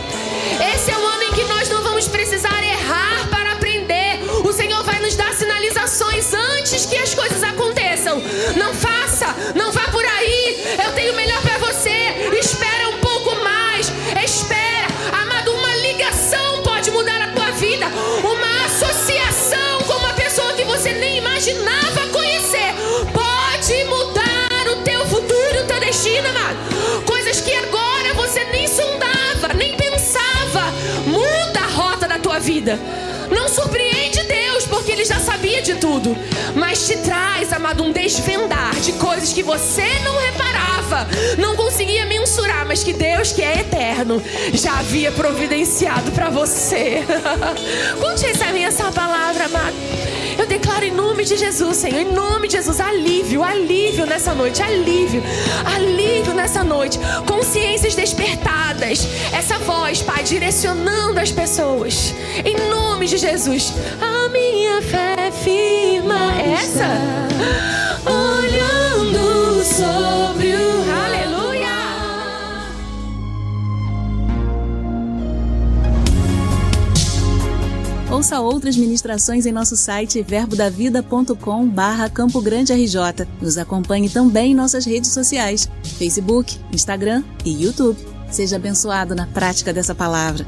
Esse é um ano em que nós não vamos precisar errar para aprender. O Senhor vai nos dar sinalizações antes que as coisas aconteçam. Não faça, não vá por aí. Eu tenho o melhor para você. Espera um pouco mais. Espera, amado, uma ligação pode mudar a tua vida. Uma associação com uma pessoa que você nem imaginava conhecer pode mudar o teu futuro e o teu destino, amado. Coisas que agora você nem sondava, nem pensava. Muda a rota da tua vida. Não surpreende Deus, porque Ele já sabia de tudo, mas te traz, amado, um desvendar de coisas que você não reparava, não conseguia mensurar, mas que Deus, que é eterno, já havia providenciado para você. Quando recebem essa palavra, amado, eu declaro em nome de Jesus, Senhor, em nome de Jesus, alívio nessa noite, alívio nessa noite, consciências despertadas, essa voz, Pai, direcionando as pessoas, em nome de Jesus. A minha fé firma essa, olhando sobre o aleluia. Ouça outras ministrações em nosso site verbodavida.com/Campo Grande RJ. Nos acompanhe também em nossas redes sociais, Facebook, Instagram e YouTube. Seja abençoado na prática dessa palavra.